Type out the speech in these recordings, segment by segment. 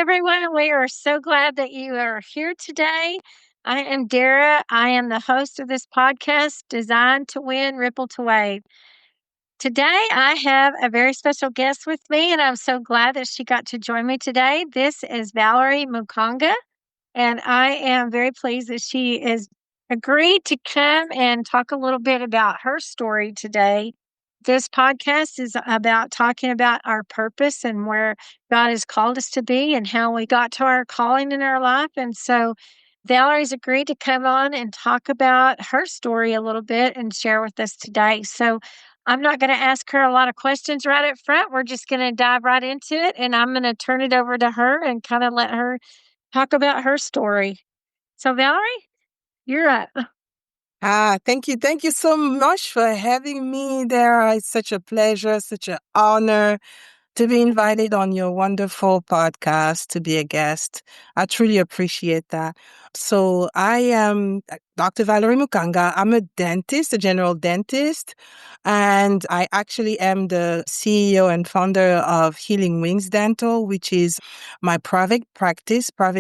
everyone. We are so glad that you are here today. I am Dara. I am the host of this podcast, Designed to Win, Ripple to Wave. Today, I have a very special guest with me, and I'm so glad that she got to join me today. This is Valerie Mukanga, and I am very pleased that she has agreed to come and talk a little bit about her story today. This podcast is about talking about our purpose and where God has called us to be and how we got to our calling in our life. And so Valerie's agreed to come on and talk about her story a little bit and share with us today. So I'm not going to ask her a lot of questions right up front. We're just going to dive right into it. And I'm going to turn it over to her and kind of let her talk about her story. So, Valerie, you're up. Thank you. Thank you so much for having me there. It's such a pleasure, such an honor to be invited on your wonderful podcast to be a guest. I truly appreciate that. So I am Dr. Valerie Mukanga. I'm a dentist, a general dentist, and I actually am the CEO and founder of Healing Wings Dental, which is my private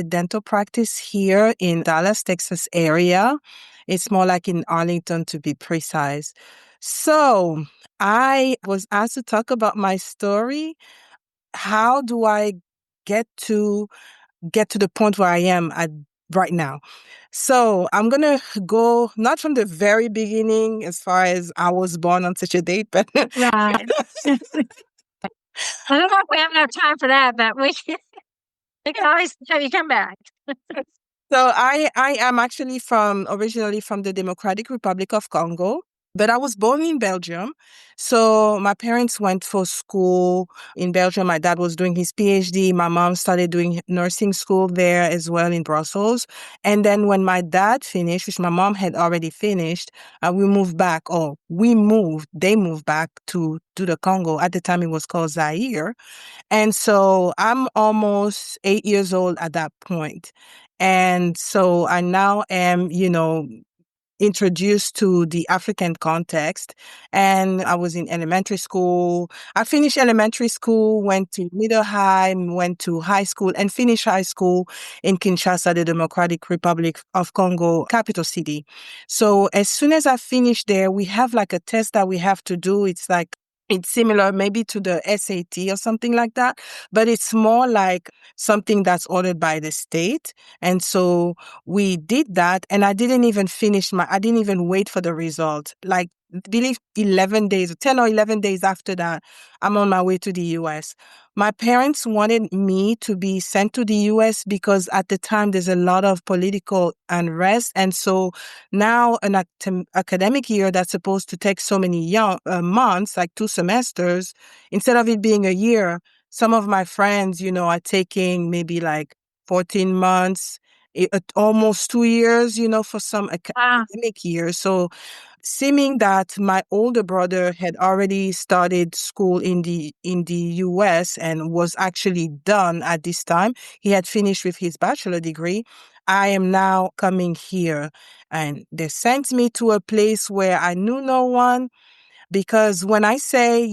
dental practice here in Dallas, Texas area. It's more like in Arlington to be precise. So I was asked to talk about my story. How do I get to the point where I am at right now? So I'm gonna go not from the very beginning as far as I was born on such a date, but Right. I don't know if we have enough time for that, but we can always have you come back. So I am actually originally from the Democratic Republic of Congo, but I was born in Belgium. So my parents went for school in Belgium. My dad was doing his PhD. My mom started doing nursing school there as well in Brussels. And then when my dad finished, which my mom had already finished, they moved back to the Congo. At the time it was called Zaire. And so I'm almost 8 years old at that point. And so I now am, introduced to the African context. And I was in elementary school. I finished elementary school, went to middle high, went to high school, and finished high school in Kinshasa, the Democratic Republic of Congo, capital city. So as soon as I finished there, we have like a test that we have to do. It's similar maybe to the SAT or something like that, but it's more like something that's ordered by the state. And so we did that, and I didn't even wait for the result. Like, I believe 10 or 11 days after that, I'm on my way to the US. My parents wanted me to be sent to the US because at the time there's a lot of political unrest. And so now an academic year that's supposed to take so many months, like 2 semesters, instead of it being a year, some of my friends, are taking maybe like 14 months, almost 2 years, for some academic years. So seeming that my older brother had already started school in the US and was actually done at this time, he had finished with his bachelor degree. I am now coming here, and they sent me to a place where I knew no one. Because when I say,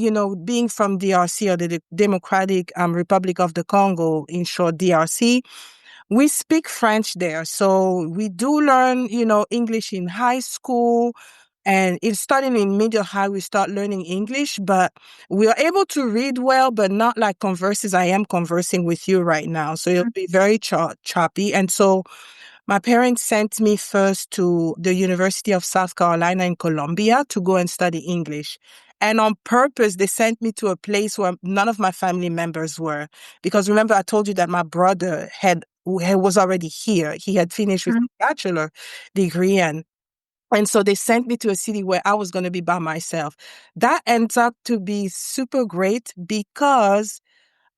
being from DRC, or the Democratic Republic of the Congo, in short, DRC, we speak French there. So we do learn, English in high school. And it's starting in middle high, we start learning English, but we are able to read well, but not like converse as I am conversing with you right now. So it'll be very choppy. And so my parents sent me first to the University of South Carolina in Columbia to go and study English. And on purpose, they sent me to a place where none of my family members were. Because remember, I told you that my brother was already here. He had finished with a bachelor degree, and so they sent me to a city where I was going to be by myself. That ends up to be super great because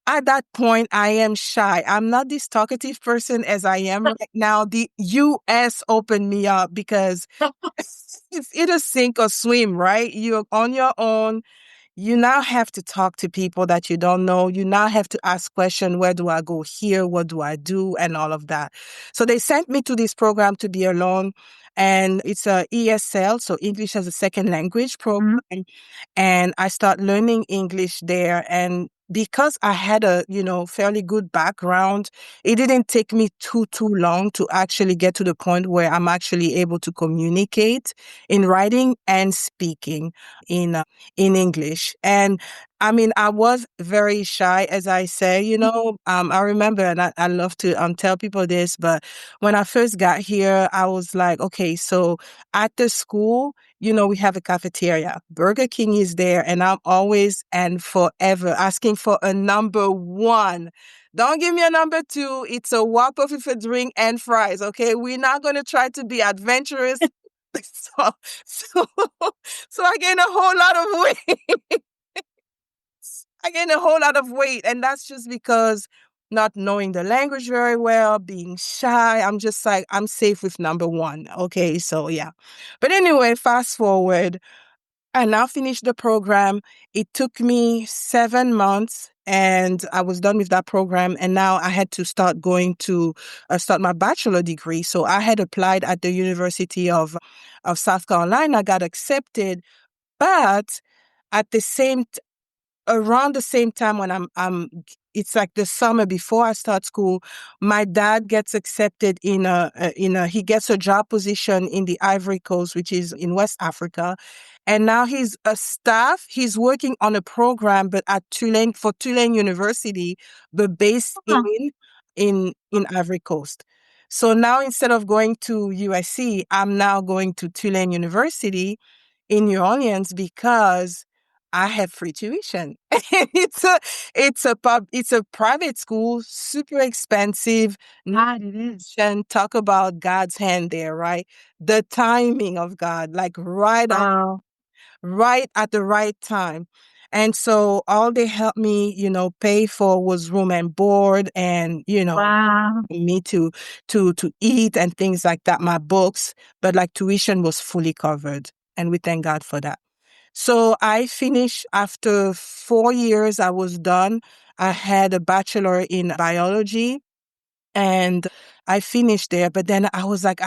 at that point, I am shy. I'm not this talkative person as I am right now. The US opened me up because it's either sink or swim, right? You're on your own. You now have to talk to people that you don't know. You now have to ask questions. Where do I go here? What do I do? And all of that. So they sent me to this program to be alone. And it's a ESL, so English as a second language program. And I start learning English there. And because I had a, fairly good background, it didn't take me too long to actually get to the point where I'm actually able to communicate in writing and speaking in uh, in English. And I mean, I was very shy, as I say, I remember, and I love to tell people this, but when I first got here, I was like, okay, so at the school, we have a cafeteria. Burger King is there, and I'm always and forever asking for a number one. Don't give me a number two. It's a Whopper with a drink and fries, okay? We're not going to try to be adventurous. So, so, so I gained a whole lot of weight. I gained a whole lot of weight, and that's just because not knowing the language very well, being shy. I'm just like, I'm safe with number one. Okay, so yeah. But anyway, fast forward. I now finished the program. It took me 7 months and I was done with that program. And now I had to start going to start my bachelor degree. So I had applied at the University of South Carolina, got accepted. But at the same around the same time when I'm it's like the summer before I start school, my dad gets accepted he gets a job position in the Ivory Coast, which is in West Africa. And now he's working on a program, but at Tulane University, but based Huh. in Ivory Coast. So now instead of going to USC, I'm now going to Tulane University in New Orleans because I have free tuition. It's a private school, super expensive. God, it is. And talk about God's hand there, right? The timing of God, like Wow. right at the right time. And so all they helped me, pay for was room and board and, Wow. me to eat and things like that, my books, but like tuition was fully covered. And we thank God for that. So I finished after 4 years, I was done. I had a bachelor in biology and I finished there. But then I was like,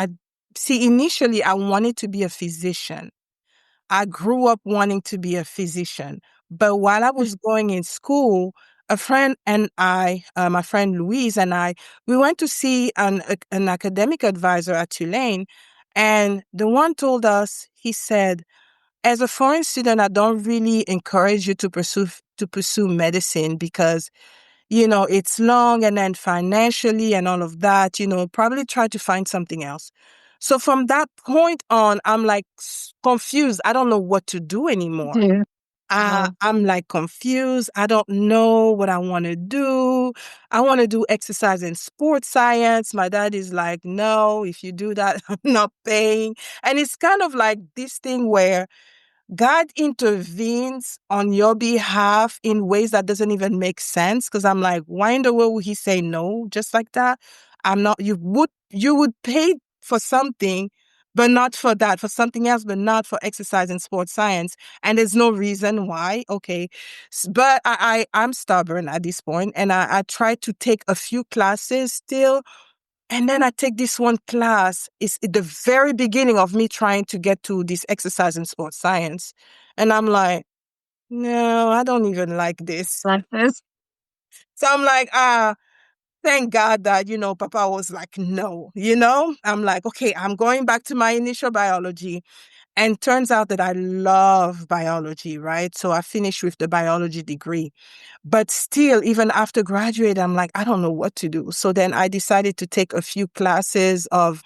initially I wanted to be a physician. I grew up wanting to be a physician. But while I was going in school, a friend and my friend Louise and I, we went to see an academic advisor at Tulane. And the one told us, he said, as a foreign student, I don't really encourage you to pursue medicine because, it's long and then financially and all of that, probably try to find something else. So from that point on, I'm like confused. I don't know what to do anymore. Do. I'm like confused. I don't know what I want to do. I want to do exercise and sports science. My dad is like, no, if you do that, I'm not paying. And it's kind of like this thing where God intervenes on your behalf in ways that doesn't even make sense. Because I'm like, why in the world would he say no just like that? I'm not. You would pay for something, but not for that. For something else, but not for exercise and sports science. And there's no reason why. Okay, but I'm stubborn at this point, and I try to take a few classes still and then I take this one class. It's at the very beginning of me trying to get to this exercise and sports science. And I'm like, no, I don't even like this. Like this. So I'm like, thank God that, Papa was like, no, I'm like, okay, I'm going back to my initial biology. And turns out that I love biology, right? So I finished with the biology degree. But still, even after graduating, I'm like, I don't know what to do. So then I decided to take a few classes of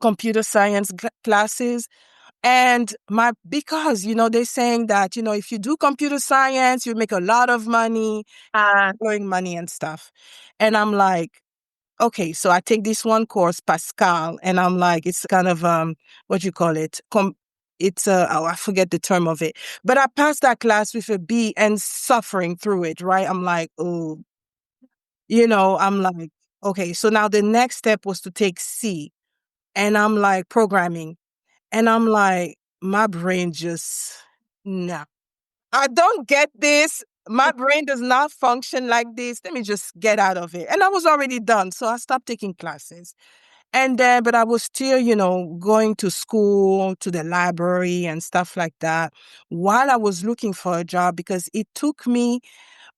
computer science classes. And because, they're saying that, if you do computer science, you make a lot of money, Uh, blowing money and stuff. And I'm like, okay, so I take this one course, Pascal, and I'm like, it's kind of, what you call it? I forget the term of it. But I passed that class with a B and suffering through it, right? I'm like, oh, I'm like, okay, so now the next step was to take C. And I'm like, programming. And I'm like, my brain just, no, I don't get this. My brain does not function like this. Let me just get out of it. And I was already done. So I stopped taking classes. And then, but I was still, going to school, to the library and stuff like that while I was looking for a job because it took me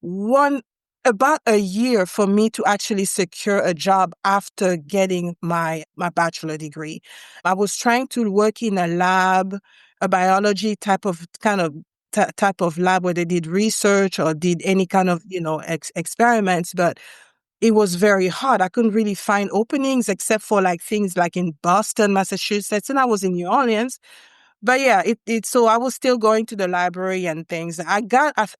one about a year for me to actually secure a job after getting my bachelor degree. I was trying to work in a lab, a biology type of lab where they did research or did any kind of, experiments, but it was very hard. I couldn't really find openings except for like things like in Boston, Massachusetts, and I was in New Orleans. But yeah, so I was still going to the library and things. I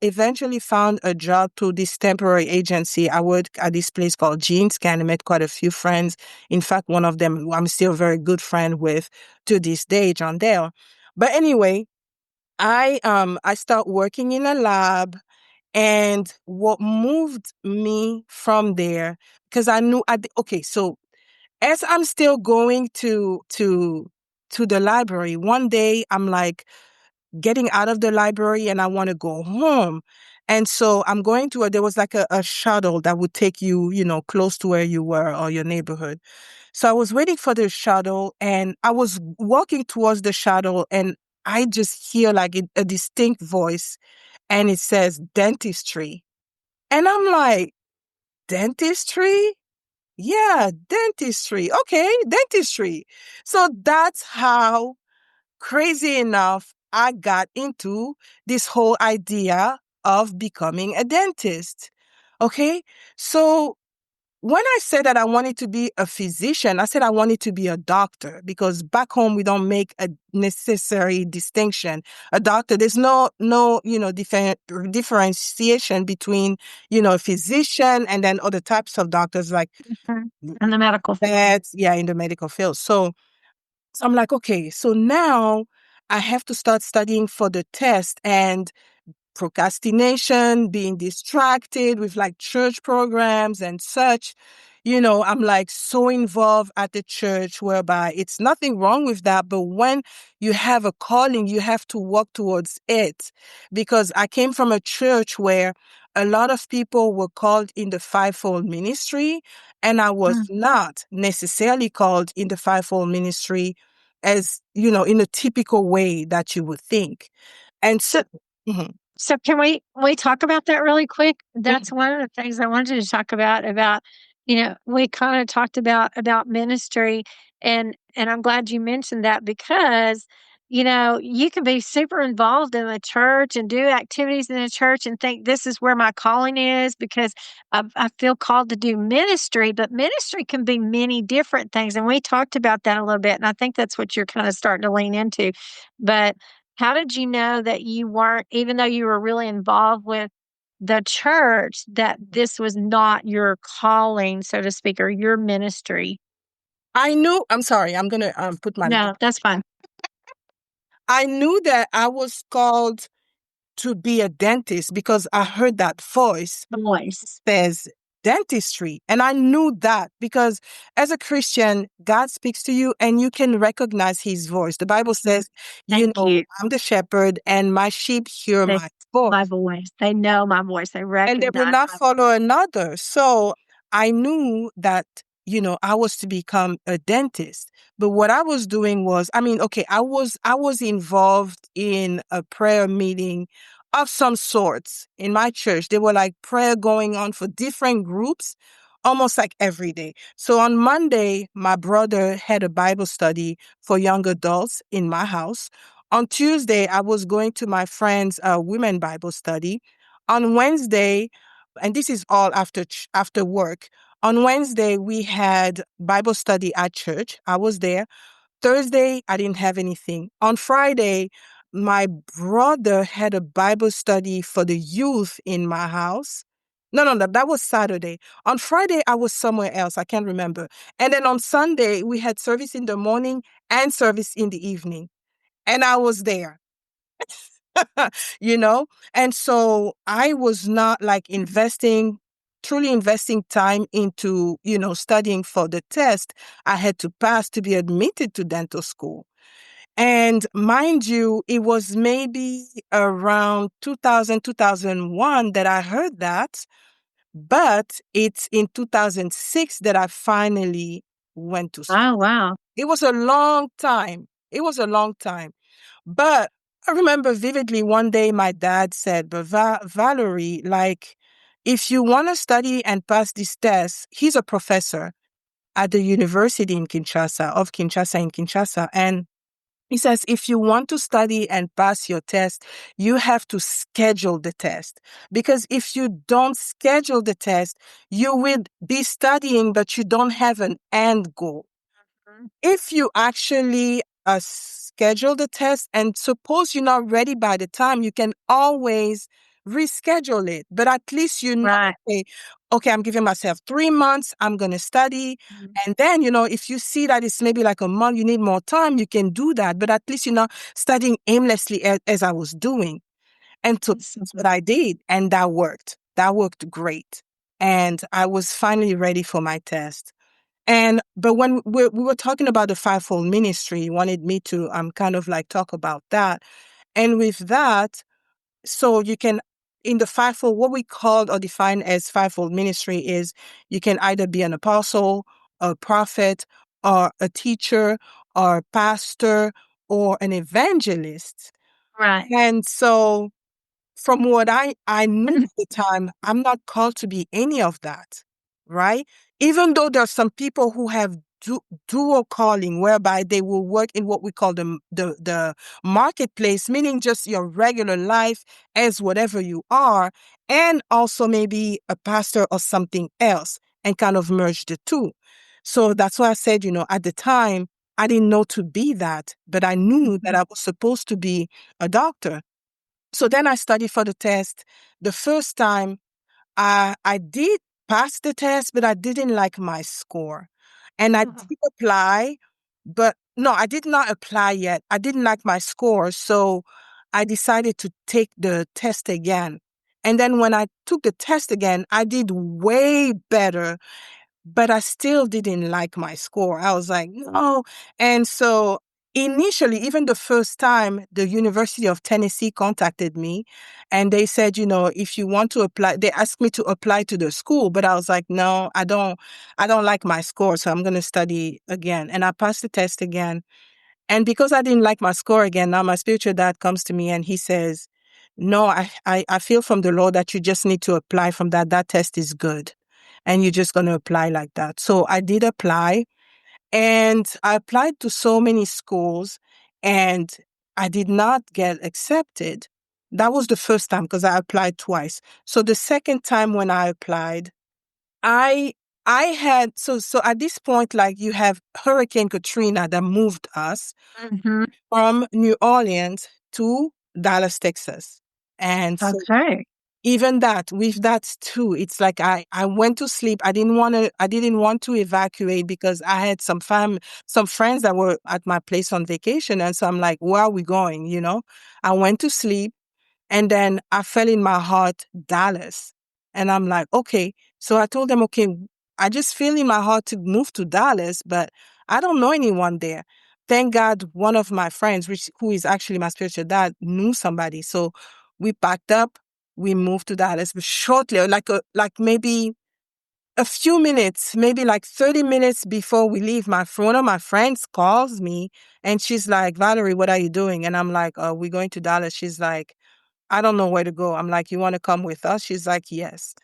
eventually found a job through this temporary agency. I worked at this place called Scan. I met quite a few friends. In fact, one of them I'm still a very good friend with to this day, John Dale. But anyway, I start working in a lab, and what moved me from there, because I knew okay, so as I'm still going to the library, one day I'm like getting out of the library and I want to go home. And so I'm going to there was like a shuttle that would take you, close to where you were or your neighborhood. So I was waiting for the shuttle and I was walking towards the shuttle and I just hear like a distinct voice and it says dentistry. And I'm like, dentistry? Yeah, dentistry. Okay, dentistry. So that's how, crazy enough, I got into this whole idea of becoming a dentist. Okay, so when I said that I wanted to be a physician, I said I wanted to be a doctor because back home we don't make a necessary distinction. A doctor, there's no differentiation between a physician and then other types of doctors like Mhm. In the medical field. vets, yeah, in the medical field. So I'm like, okay, so now I have to start studying for the test, and procrastination, being distracted with like church programs and such. I'm like so involved at the church whereby it's nothing wrong with that. But when you have a calling, you have to work towards it. Because I came from a church where a lot of people were called in the fivefold ministry, and I was Mm. not necessarily called in the fivefold ministry as, in a typical way that you would think. And so, So mhm. So can we talk about that really quick? That's Mhm. one of the things I wanted to talk about, we kind of talked about ministry, and I'm glad you mentioned that because, you can be super involved in the church and do activities in the church and think this is where my calling is because I feel called to do ministry, but ministry can be many different things. And we talked about that a little bit. And I think that's what you're kind of starting to lean into. But how did you know that you weren't, even though you were really involved with the church, that this was not your calling, so to speak, or your ministry? I'm sorry, I'm going to put my mic. No, that's fine. I knew that I was called to be a dentist because I heard that voice Voice. says dentistry. And I knew that because as a Christian, God speaks to you and you can recognize his voice. The Bible says, Thank you. I'm the shepherd and my sheep hear They my voice. my voice. They know my voice. They And they will recognize not my follow another. So I knew that, I was to become a dentist. But what I was doing was, I mean, okay, I was involved in a prayer meeting of some sorts in my church. There were like prayer going on for different groups almost like every day. So on Monday, my brother had a Bible study for young adults in my house. On Tuesday, I was going to my friend's women Bible study. On Wednesday, and this is all after work. On Wednesday, we had Bible study at church. I was there. Thursday, I didn't have anything. On Friday, my brother had a Bible study for the youth in my house. No, that was Saturday. On Friday, I was somewhere else. I can't remember. And then on Sunday, we had service in the morning and service in the evening. And I was there. you know? And so I was not like truly investing time into, studying for the test I had to pass to be admitted to dental school. And mind you, it was maybe around 2000, 2001 that I heard that, but it's in 2006 that I finally went to school. Oh, wow. It was a long time. It was a long time. But I remember vividly one day my dad said, but Valerie, like, if you want to study and pass this test, he's a professor at the university in Kinshasa. And he says, if you want to study and pass your test, you have to schedule the test. Because if you don't schedule the test, you will be studying, but you don't have an end goal. Mhm. If you actually schedule the test and suppose you're not ready by the time, you can always reschedule it. But at least you know, Right. okay, I'm giving myself 3 months, I'm going to study. Mhm. And then, if you see that it's maybe like a month, you need more time, you can do that. But at least you're not studying aimlessly as I was doing. And so Yes. that's what I did. And that worked. That worked great. And I was finally ready for my test. But when we were talking about the fivefold ministry, you wanted me to kind of like talk about that. And with that, so you can, in the fivefold, what we call or define as fivefold ministry is you can either be an apostle, a prophet, or a teacher, or a pastor, or an evangelist. Right. And so from what I knew at the time, I'm not called to be any of that, right? Even though there are some people who have dual calling, whereby they will work in what we call the marketplace, meaning just your regular life as whatever you are, and also maybe a pastor or something else, and kind of merge the two. So that's why I said, at the time, I didn't know to be that, but I knew that Mhm. I was supposed to be a doctor. So then I studied for the test. The first time I did pass the test, but I didn't like my score. And I did apply, but no, I did not apply yet. I didn't like my score. So I decided to take the test again. And then when I took the test again, I did way better, but I still didn't like my score. I was like, no. And so initially, even the first time, the University of Tennessee contacted me and they said, if you want to apply, they asked me to apply to the school, but I was like, no, I don't like my score. So I'm going to study again. And I passed the test again. And because I didn't like my score again, now my spiritual dad comes to me and he says, no, I feel from the Lord that you just need to apply from that. That test is good. And you're just going to apply like that. So I did apply and I applied to so many schools and I did not get accepted. That was the first time because I applied twice. So the second time when I applied, I I had so at this point, like you have Hurricane Katrina that moved us Mhm. from New Orleans to Dallas, Texas. And so Okay. even that, with that too, it's like I went to sleep. I didn't want to evacuate because I had some friends that were at my place on vacation. And so I'm like, where are we going? I went to sleep and then I felt in my heart, Dallas. And I'm like, okay. So I told them, okay, I just feel in my heart to move to Dallas, but I don't know anyone there. Thank God one of my friends, who is actually my spiritual dad, knew somebody. So we packed up, we moved to Dallas. But shortly, like maybe a few minutes, maybe like 30 minutes before we leave, one of my friends calls me and she's like, Valerie, what are you doing? And I'm like, we're going to Dallas. She's like, I don't know where to go. I'm like, you want to come with us? She's like, yes.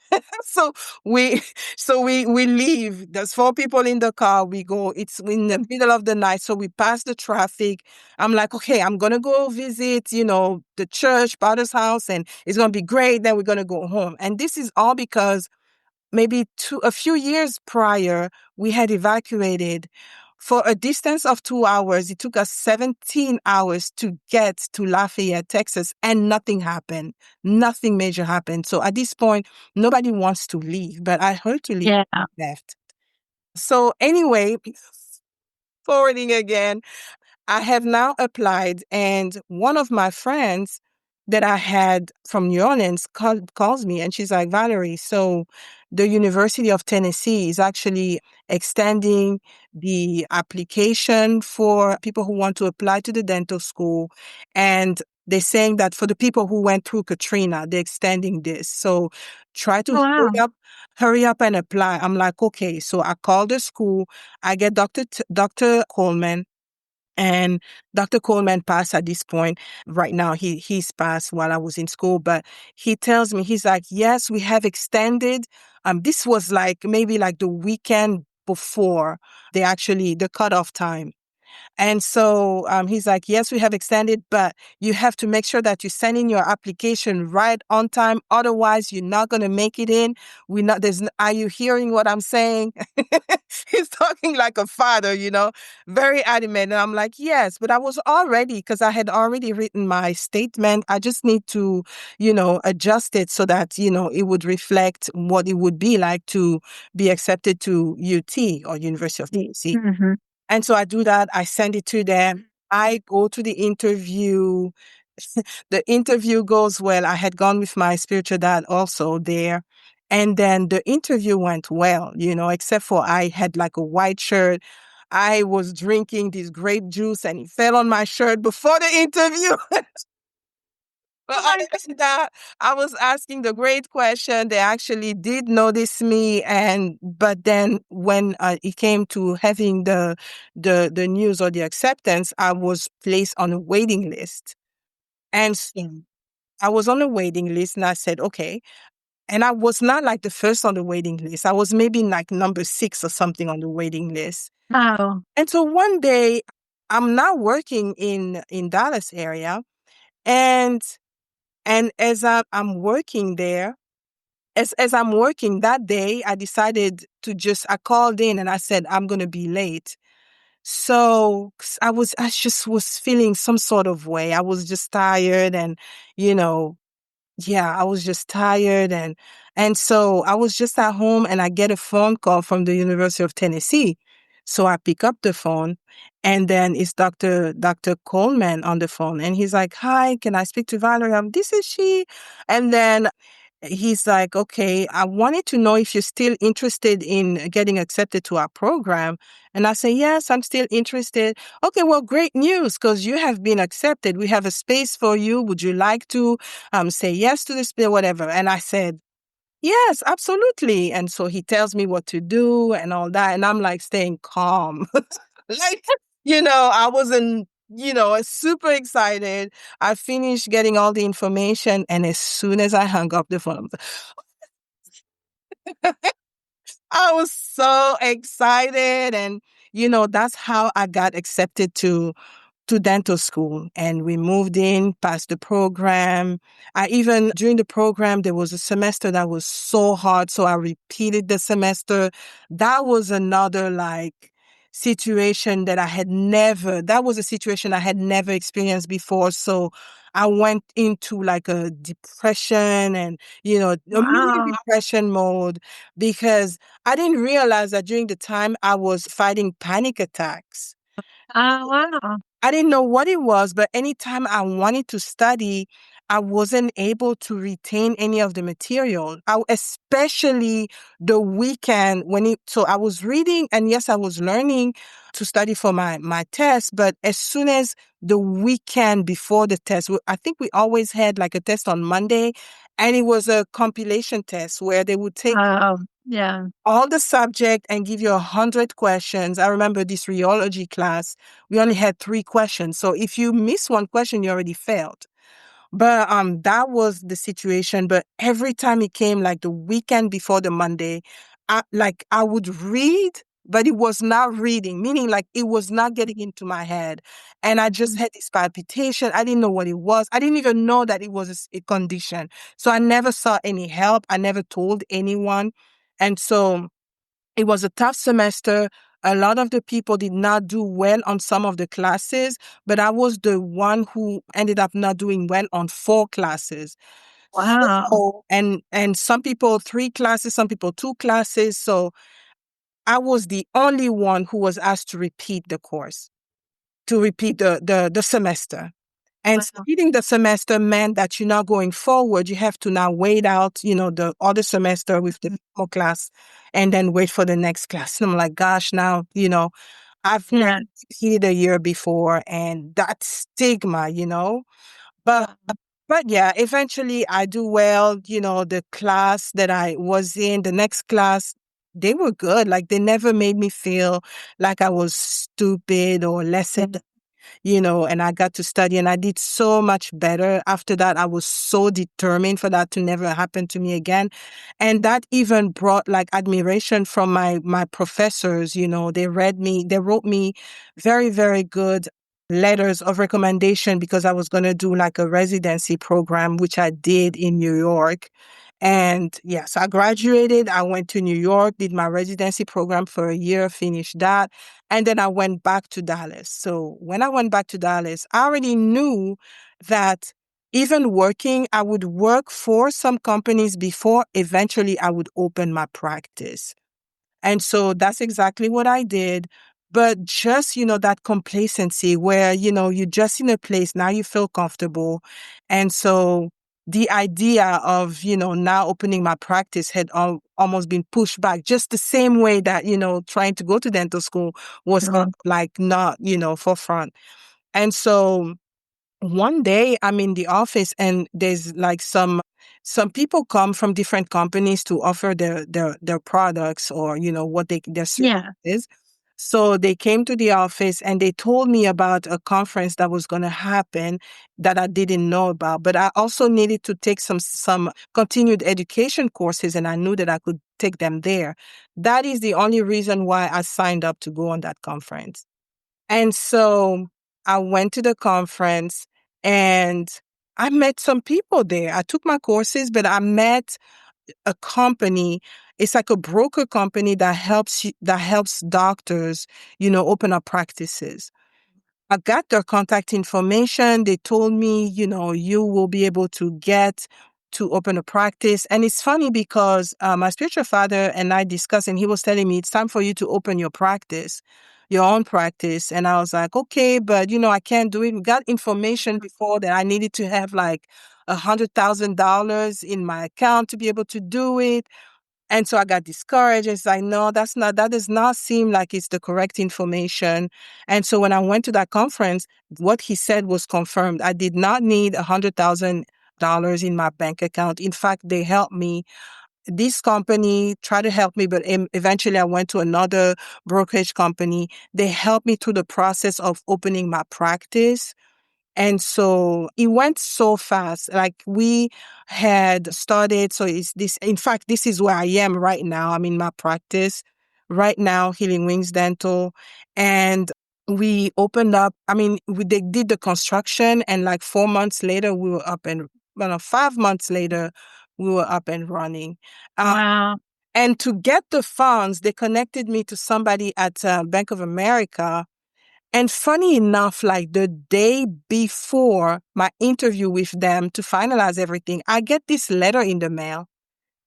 so we so we leave. There's 4 people in the car. We go. It's in the middle of the night. So we pass the traffic. I'm like, okay, I'm gonna go visit, the church, Father's house, and it's gonna be great. Then we're gonna go home. And this is all because maybe a few years prior, we had evacuated for a distance of 2 hours. It took us 17 hours to get to Lafayette, Texas, and nothing happened. Nothing major happened. So at this point, nobody wants to leave, but I heard to leave, Yeah. left. So anyway, forwarding again, I have now applied, and one of my friends that I had from New Orleans calls me, and she's like, Valerie, so the University of Tennessee is actually extending the application for people who want to apply to the dental school. And they're saying that for the people who went through Katrina, they're extending this. So try to Oh, wow. hurry up and apply. I'm like, okay. So I called the school. I get Dr. Coleman. And Dr. Coleman passed at this point. Right now, he's passed while I was in school, but he tells me, he's like, yes, we have extended. This was like maybe like the weekend before the cutoff time. And so he's like, yes, we have extended, but you have to make sure that you send in your application right on time. Otherwise, you're not going to make it in. Are you hearing what I'm saying? He's talking like a father, very adamant. And I'm like, yes, but I was already, because I had already written my statement. I just need to, adjust it so that, it would reflect what it would be like to be accepted to UT or University of Tennessee. Mm-hmm. And so I do that. I send it to them. I go to the interview. The interview goes well. I had gone with my spiritual dad also there. And then the interview went well, except for I had like a white shirt. I was drinking this grape juice and it fell on my shirt before the interview. But other than that, I was asking the great question. They actually did notice me, but then when it came to having the news or the acceptance, I was placed on a waiting list, and so I was on a waiting list, and I said, okay. And I was not like the first on the waiting list. I was maybe like number 6 or something on the waiting list. Oh, And so one day, I'm now working in Dallas area, and as I'm working there, as I'm working that day, I decided I called in and I said, I'm going to be late. So 'cause I just was feeling some sort of way. I was just tired and, you know, yeah, I was just tired and so I was just at home and I get a phone call from the University of Tennessee. So I pick up the phone and then it's Dr. Coleman on the phone and he's like, "Hi, can I speak to Valerie?" This is she. And then he's like, "Okay, I wanted to know if you're still interested in getting accepted to our program." And I say, "Yes, I'm still interested." "Okay, well, great news because you have been accepted. We have a space for you. Would you like to say yes to this bill, whatever?" And I said, "Yes, absolutely." And so he tells me what to do and all that. And I'm like staying calm. Like, I wasn't, super excited. I finished getting all the information. And as soon as I hung up the phone, I was so excited. And, that's how I got accepted to dental school and we moved in past the program. During the program, there was a semester that was so hard. So I repeated the semester. That was another situation that was a situation I had never experienced before. So I went into like a depression and, a mini wow. depression mode because I didn't realize that during the time I was fighting panic attacks. Oh, wow. I didn't know what it was, but anytime I wanted to study, I wasn't able to retain any of the material. Especially the weekend so I was reading and yes, I was learning to study for my test, but as soon as the weekend before the test, I think we always had like a test on Monday and it was a compilation test where they would take Oh, yeah. all the subject and give you 100 questions. I remember this rheology class, we only had 3 questions. So if you miss one question, you already failed. But that was the situation. But every time it came like the weekend before the Monday, I would read, but it was not reading, meaning like it was not getting into my head. And I just had this palpitation. I didn't know what it was. I didn't even know that it was a condition. So I never saw any help. I never told anyone. And so it was a tough semester. A lot of the people did not do well on some of the classes, but I was the one who ended up not doing well on 4 classes. Wow. So, and some people 3 classes, some people 2 classes. So I was the only one who was asked to repeat the course, to repeat the semester. And Wow. reading the semester meant that you're not going forward. You have to now wait out, the other semester with the normal class and then wait for the next class. And I'm like, gosh, now, I've never Yeah. repeated a year before and that stigma. But but yeah, eventually I do well, the class that I was in, the next class, they were good. Like they never made me feel like I was stupid or less than. and I got to study and I did so much better. After that, I was so determined for that to never happen to me again. And that even brought like admiration from my professors. They wrote me very, very good letters of recommendation because I was going to do like a residency program, which I did in New York. And yes, I graduated. I went to New York, did my residency program for a year, finished that. And then I went back to Dallas. So when I went back to Dallas, I already knew that even working, I would work for some companies before eventually I would open my practice. And so that's exactly what I did. But just, that complacency where, you're just in a place, now you feel comfortable. And so the idea of, now opening my practice had almost been pushed back just the same way that, trying to go to dental school was like not, forefront. And so one day I'm in the office and there's like some people come from different companies to offer their products or what their Yeah. services. So they came to the office and they told me about a conference that was going to happen that I didn't know about, but I also needed to take some continued education courses and I knew that I could take them there. That is the only reason why I signed up to go on that conference. And so I went to the conference and I met some people there. I took my courses, but I met a company. It's like a broker company that helps doctors, open up practices. I got their contact information. They told me, you will be able to get to open a practice. And it's funny because my spiritual father and I discussed, and he was telling me it's time for you to open your practice, your own practice. And I was like, okay, but I can't do it. We got information before that I needed to have like $100,000 in my account to be able to do it. And so I got discouraged. It's like, no, that does not seem like it's the correct information. And so when I went to that conference, what he said was confirmed. I did not need $100,000 in my bank account. In fact, they helped me. This company tried to help me, but eventually I went to another brokerage company. They helped me through the process of opening my practice. And so it went so fast. Like we had started. So in fact, this is where I am right now. I'm in my practice right now, Healing Wings Dental. And we opened up, they did the construction and like 4 months later, we were up and, 5 months later, we were up and running. Wow. And to get the funds, they connected me to somebody at Bank of America. And funny enough, like the day before my interview with them to finalize everything, I get this letter in the mail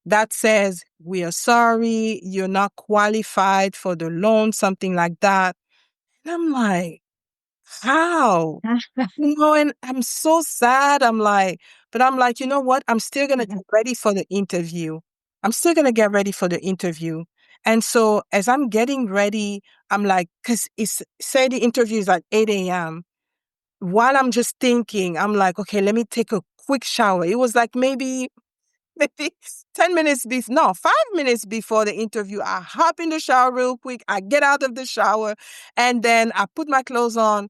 that says, we are sorry, you're not qualified for the loan, something like that. And I'm like, how? And I'm so sad. But I'm like, you know what? I'm still going to get ready for the interview. I'm still going to get ready for the interview. And so as I'm getting ready, I'm like, because say the interview is at 8 a.m. While I'm just thinking, I'm like, okay, let me take a quick shower. It was like maybe 10 minutes before, no, 5 minutes before the interview, I hop in the shower real quick. I get out of the shower and then I put my clothes on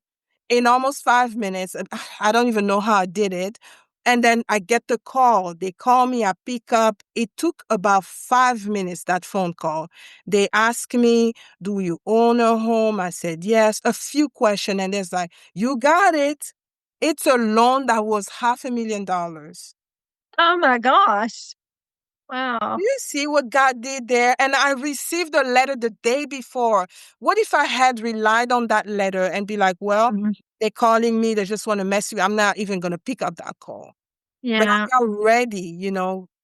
in almost 5 minutes. I don't even know how I did it. And then I get the call. They call me, I pick up. It took about 5 minutes, that phone call. They ask me, do you own a home? I said, yes. A few questions. And there's like, you got it. It's a loan that was $500,000. Oh my gosh. Wow. You see what God did there? And I received a letter the day before. What if I had relied on that letter and be like, well, Mhm. they're calling me, they just want to mess with me. I'm not even going to pick up that call. But Yeah. I got ready,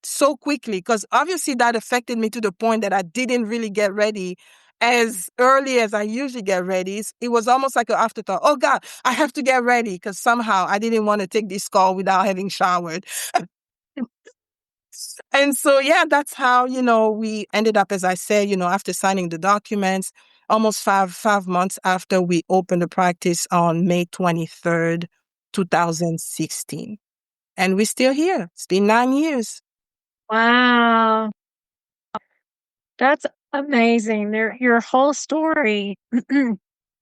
so quickly, because obviously that affected me to the point that I didn't really get ready as early as I usually get ready. It was almost like an afterthought. Oh God, I have to get ready because somehow I didn't want to take this call without having showered. And so, yeah, that's how, we ended up, as I said, after signing the documents, almost five months after we opened the practice on May 23rd, 2016. And we're still here. It's been 9 years. Wow. That's amazing. Your whole story.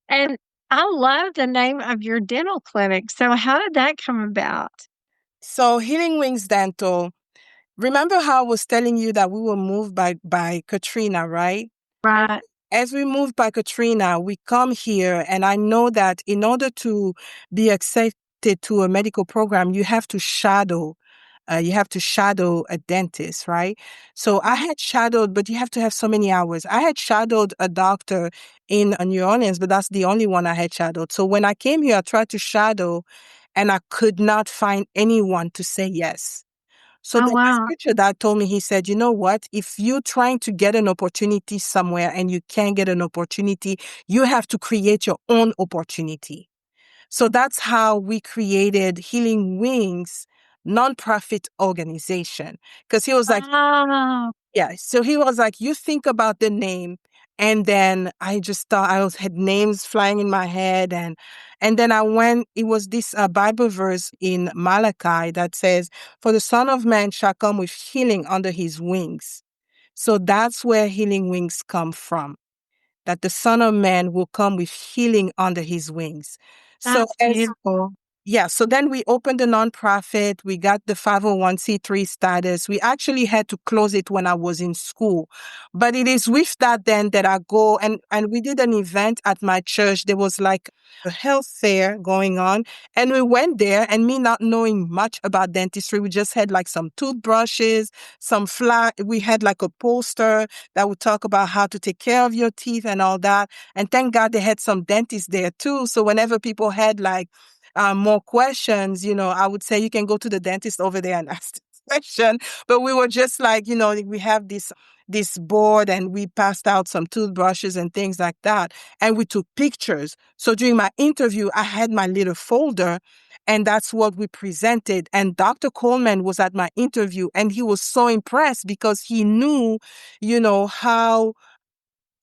And I love the name of your dental clinic. So how did that come about? So Healing Wings Dental, remember how I was telling you that we were moved by Katrina, right? And Right. as we moved by Katrina, we come here, and I know that in order to be accepted to a medical program, you have to shadow. You have to shadow a dentist, right? So I had shadowed, but you have to have so many hours. I had shadowed a doctor in New Orleans, but that's the only one I had shadowed. So when I came here, I tried to shadow, and I could not find anyone to say yes. So Oh, then my wow. spiritual dad told me, he said, you know what? If you're trying to get an opportunity somewhere and you can't get an opportunity, you have to create your own opportunity. So that's how we created Healing Wings nonprofit organization. Because he was like, Oh, yeah. So he was like, you think about the name. And then I just thought had names flying in my head. And then it was this Bible verse in Malachi that says, for the Son of Man shall come with healing under his wings. So that's where Healing Wings come from, that the Son of Man will come with healing under his wings. So that's beautiful. yeah, so then we opened a nonprofit. We got the 501c3 status. We actually had to close it when I was in school. But it is with that then that I go and we did an event at my church. There was like a health fair going on. And we went there, and me not knowing much about dentistry, we just had like some toothbrushes, we had like a poster that would talk about how to take care of your teeth and all that. And thank God they had some dentists there too. So whenever people had like more questions, I would say you can go to the dentist over there and ask the question. But we were just like, we have this board, and we passed out some toothbrushes and things like that. And we took pictures. So during my interview, I had my little folder, and that's what we presented. And Dr. Coleman was at my interview, and he was so impressed because he knew, how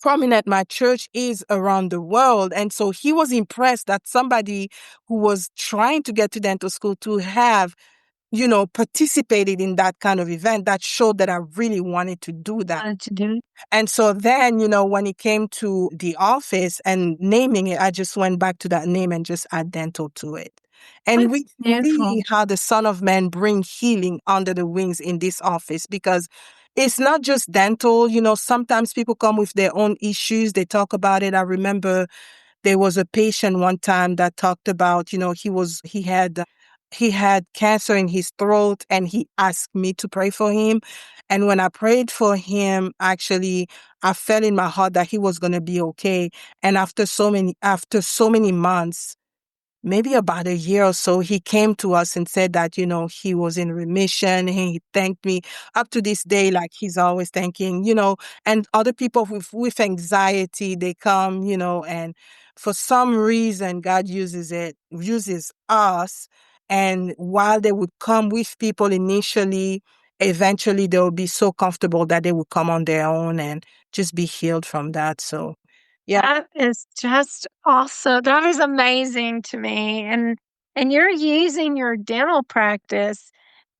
prominent my church is around the world. And so he was impressed that somebody who was trying to get to dental school to have, participated in that kind of event. That showed that I really wanted to do that. Wanted to do. And so then, when it came to the office and naming it, I just went back to that name and just add dental to it. And That's we beautiful. see how the Son of Man bring healing under the wings in this office, because it's not just dental. Sometimes people come with their own issues. They talk about it. I remember there was a patient one time that talked about, he had cancer in his throat, and he asked me to pray for him. And when I prayed for him, actually, I felt in my heart that he was going to be okay. And after so many months, maybe about a year or so, he came to us and said that, he was in remission, and he thanked me. Up to this day, like, he's always thanking, and other people with anxiety, they come, and for some reason, God uses us. And while they would come with people initially, eventually they will be so comfortable that they will come on their own and just be healed from that. So, yeah. That is just awesome. That is amazing to me. And you're using your dental practice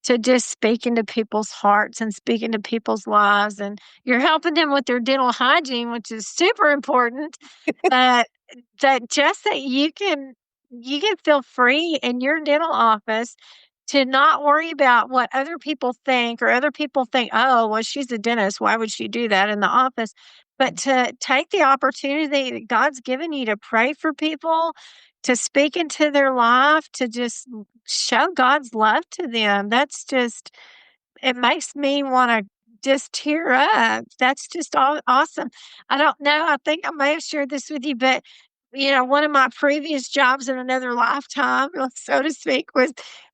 to just speak into people's hearts and speak into people's lives, and you're helping them with their dental hygiene, which is super important. That that just that you can feel free in your dental office to not worry about what other people think, or other people think, oh, well, she's a dentist. Why would she do that in the office? But to take the opportunity that God's given you to pray for people, to speak into their life, to just show God's love to them. That's just, it makes me wanna just tear up. That's just awesome. I don't know, I think I may have shared this with you, but, one of my previous jobs in another lifetime, so to speak, was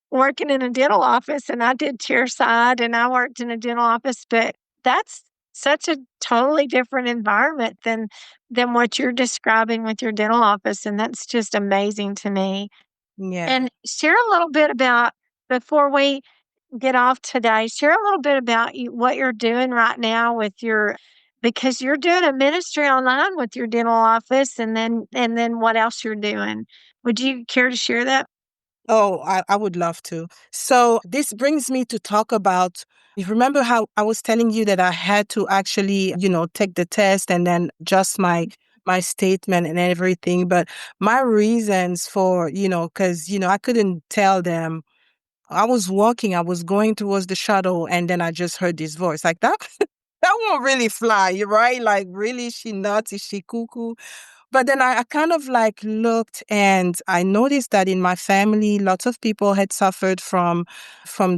working in a dental office, and I did chairside, and I worked in a dental office, but that's such a totally different environment than what you're describing with your dental office, and that's just amazing to me. Yeah. And share a little bit about, before we get off today, share a little bit about what you're doing right now with your, because you're doing a ministry online with your dental office, and then what else you're doing. Would you care to share that? Oh, I would love to. So this brings me to talk about, you remember how I was telling you that I had to actually, take the test and then just my my statement and everything. But my reasons for, because, I couldn't tell them. I was walking, I was going towards the shuttle, and then I just heard this voice like that. That won't really fly, right? Like, really, she nuts? Is she cuckoo? But then I kind of like looked and I noticed that in my family, lots of people had suffered from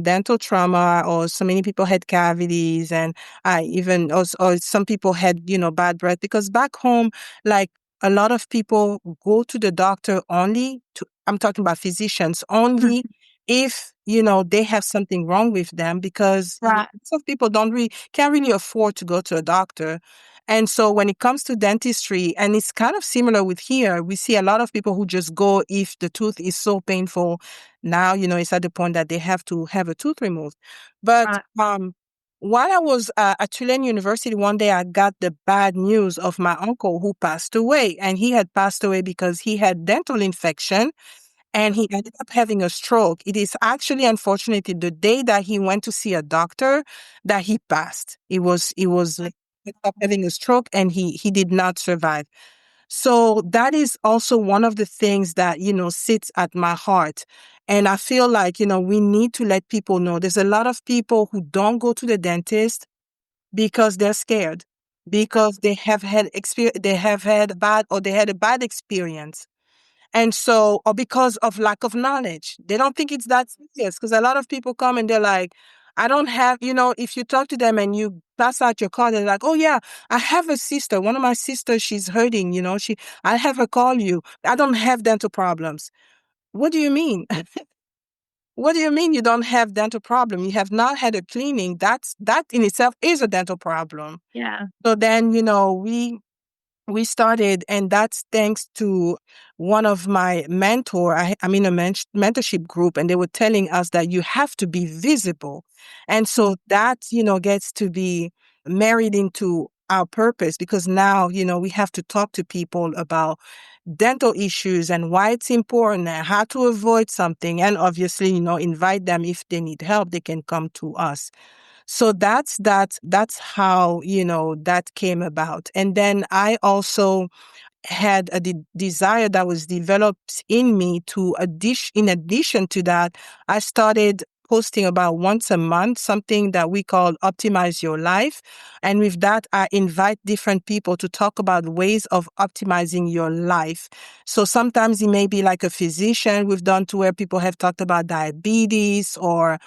dental trauma, or so many people had cavities, and I even also, or some people had, bad breath, because back home, like a lot of people go to the doctor only to, I'm talking about physicians only Mhm. if, they have something wrong with them, because, Right. some people can't really afford to go to a doctor. And so when it comes to dentistry, and it's kind of similar with here, we see a lot of people who just go if the tooth is so painful. Now, it's at the point that they have to have a tooth removed. But Right. while I was at Tulane University, one day I got the bad news of my uncle who passed away. And he had passed away because he had dental infection and he ended up having a stroke. It is actually, unfortunately, the day that he went to see a doctor that he passed. It was like, he ended up having a stroke, and he did not survive. So that is also one of the things that, sits at my heart. And I feel like, we need to let people know there's a lot of people who don't go to the dentist because they're scared, because they have had bad, or they had a bad experience. And so, or because of lack of knowledge, they don't think it's that serious. Because a lot of people come and they're like, I don't have, if you talk to them and you pass out your card, they're like, oh yeah, I have a sister. One of my sisters, she's hurting, I'll have her call you. I don't have dental problems. What do you mean? What do you mean you don't have dental problem? You have not had a cleaning. That in itself is a dental problem. Yeah. So then, we started, and that's thanks to one of my mentor. I'm in a mentorship group, and they were telling us that you have to be visible. And so that, gets to be married into our purpose, because now, we have to talk to people about dental issues and why it's important and how to avoid something. And obviously, invite them if they need help, they can come to us. So that's how, that came about. And then I also had a desire that was developed in me in addition to that, I started posting about once a month, something that we call Optimize Your Life. And with that, I invite different people to talk about ways of optimizing your life. So sometimes it may be like a physician we've done, to where people have talked about diabetes, or,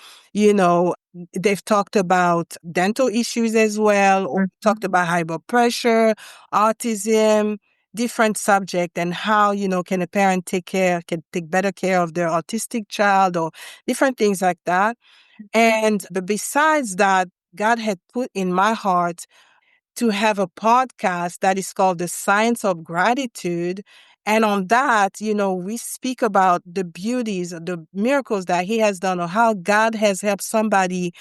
they've talked about dental issues as well, or talked about high blood pressure, autism, different subject, and how, can a parent can take better care of their autistic child, or different things like that. And but besides that, God had put in my heart to have a podcast that is called The Science of Gratitude. And on that, we speak about the beauties, the miracles that he has done, or how God has helped somebody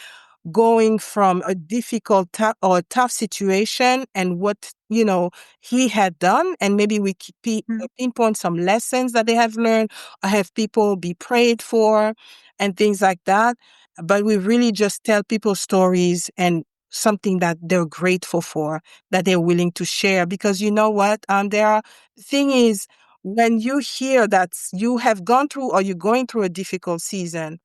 going from a difficult or tough situation, and what, he had done. And maybe we pinpoint some lessons that they have learned, or have people be prayed for and things like that. But we really just tell people stories and something that they're grateful for, that they're willing to share. Because you know what, the thing is, when you hear that you have gone through, or you're going through a difficult season,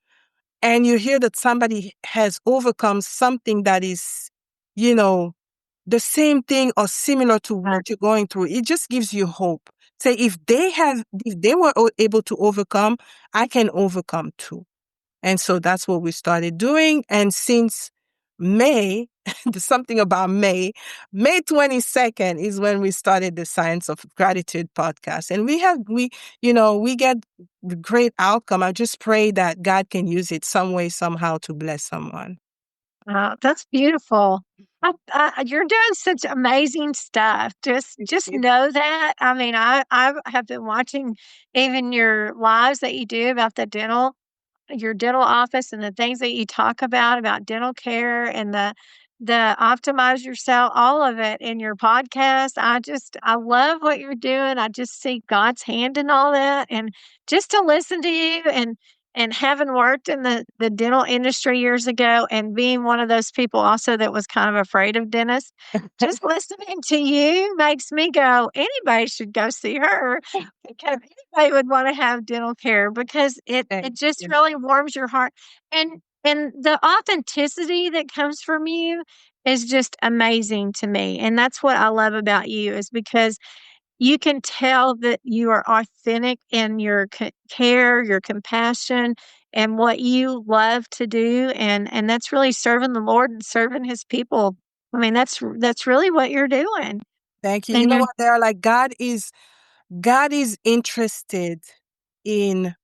and you hear that somebody has overcome something that is, you know, the same thing or similar to what you're going through, it just gives you hope. Say, if they were able to overcome, I can overcome too. And so that's what we started doing. And since May, there's something about May 22nd is when we started the Science of Gratitude podcast. And we get the great outcome. I just pray that God can use it some way, somehow, to bless someone. That's beautiful. You're doing such amazing stuff. Just know that. I mean, I have been watching even your lives that you do about your dental office, and the things that you talk about dental care, and the optimize yourself, all of it in your podcast. I love what you're doing. I just see God's hand in all that, and just to listen to you, and And having worked in the dental industry years ago and being one of those people also that was kind of afraid of dentists, just listening to you makes me go, anybody should go see her because anybody would want to have dental care because it Thank just you. really warms your heart. And the authenticity that comes from you is just amazing to me. And that's what I love about you is because you can tell that you are authentic in your care, your compassion, and what you love to do, and that's really serving the Lord and serving His people. I mean, that's really what you're doing, Thank you. You and know you're what? They're like God is interested in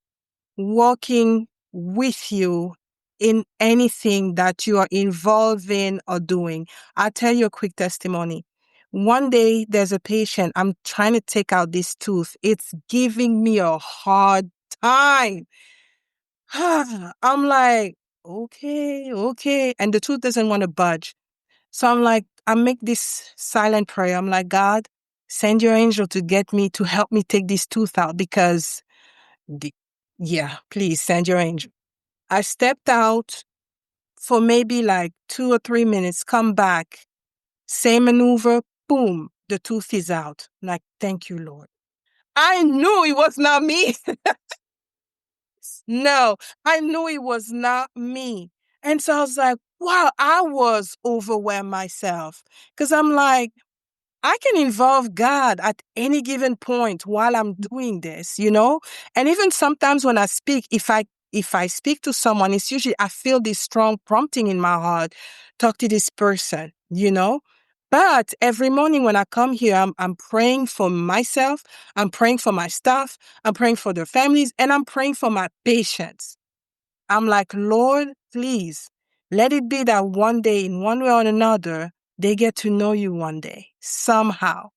working with you in anything that you are involved in or doing. I'll tell you a quick testimony. One day there's a patient, I'm trying to take out this tooth. It's giving me a hard time. I'm like, okay, okay. And the tooth doesn't want to budge. So I'm like, I make this silent prayer. I'm like, God, send your angel to get me to help me take this tooth out because the- yeah, please send your angel. I stepped out for maybe like 2 or 3 minutes, come back, same maneuver, boom, the tooth is out. Like, thank you, Lord. I knew it was not me. No, I knew it was not me. And so I was like, wow, I was overwhelmed myself because I'm like, I can involve God at any given point while I'm doing this, you know? And even sometimes when I speak, if I speak to someone, it's usually I feel this strong prompting in my heart, talk to this person, you know? But every morning when I come here, I'm praying for myself, I'm praying for my staff, I'm praying for their families, and I'm praying for my patients. I'm like, Lord, please, let it be that one day, in one way or another, they get to know you one day, somehow,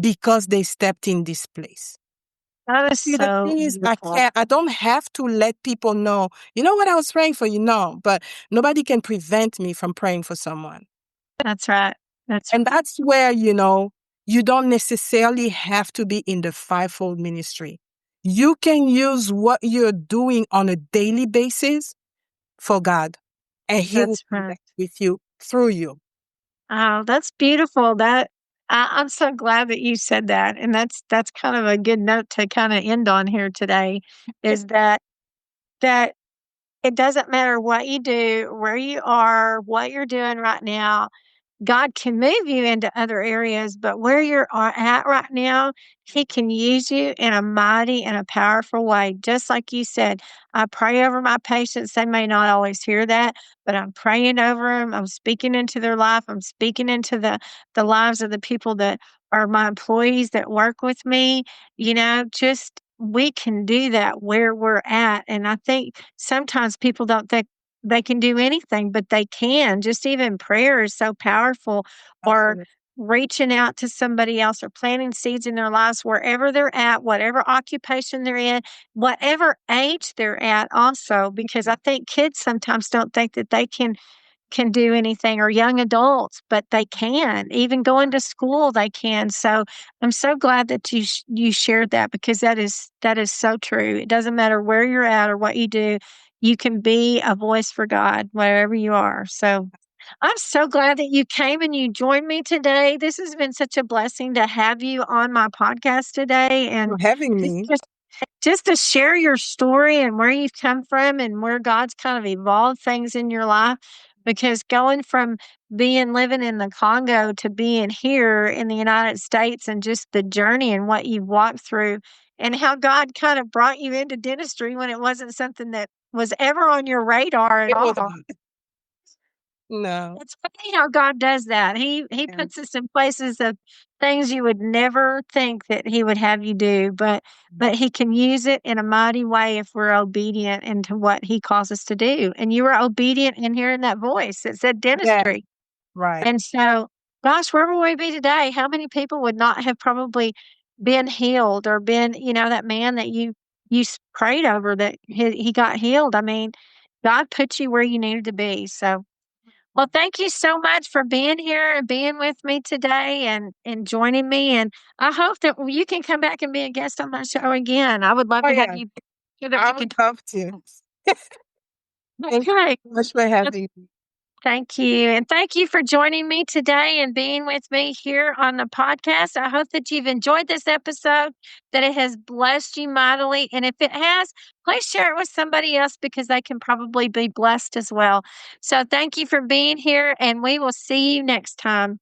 because they stepped in this place. that is See, the so thing is, beautiful. I don't have to let people know, you know what I was praying for, but nobody can prevent me from praying for someone. That's right. That's And that's where, you don't necessarily have to be in the fivefold ministry. You can use what you're doing on a daily basis for God, and He will that's right. connect with you through you. Oh, that's beautiful. I'm so glad that you said that, and that's kind of a good note to kind of end on here today. Is that it doesn't matter what you do, where you are, what you're doing right now. God can move you into other areas, but where at right now, He can use you in a mighty and a powerful way. Just like you said, I pray over my patients. They may not always hear that, but I'm praying over them. I'm speaking into their life. I'm speaking into the lives of the people that are my employees that work with me. Just we can do that where we're at. And I think sometimes people don't think they can do anything, but they can. Just even prayer is so powerful, or Absolutely. reaching out to somebody else or planting seeds in their lives wherever they're at, whatever occupation they're in, whatever age they're at also, because I think kids sometimes don't think that they can do anything, or young adults, but they can. Even going to school, they can. So I'm so glad that you shared that because that is so true. It doesn't matter where you're at or what you do. You can be a voice for God wherever you are. So I'm so glad that you came and you joined me today. This has been such a blessing to have you on my podcast today, and For having just me. just just to share your story and where you've come from and where God's kind of evolved things in your life. Because going from being living in the Congo to being here in the United States, and just the journey and what you've walked through, and how God kind of brought you into dentistry when it wasn't something that was ever on your radar at It was all. no. It's funny how God does that. He Yeah. puts us in places of things you would never think that He would have you do, but He can use it in a mighty way if we're obedient into what He calls us to do. And you were obedient in hearing that voice that said Yeah. dentistry. Right. And so, gosh, where would we be today? How many people would not have probably been healed, or been, that man that you prayed over, that he got healed? I mean, God put you where you needed to be. So, well, thank you so much for being here and being with me today, and joining me. And I hope that you can come back and be a guest on my show again. I would love Oh to have yeah. you. so that I we would could. love to. Thank you Okay. so much for having me. Thank you. And thank you for joining me today and being with me here on the podcast. I hope that you've enjoyed this episode, that it has blessed you mightily. And if it has, please share it with somebody else because they can probably be blessed as well. So thank you for being here, and we will see you next time.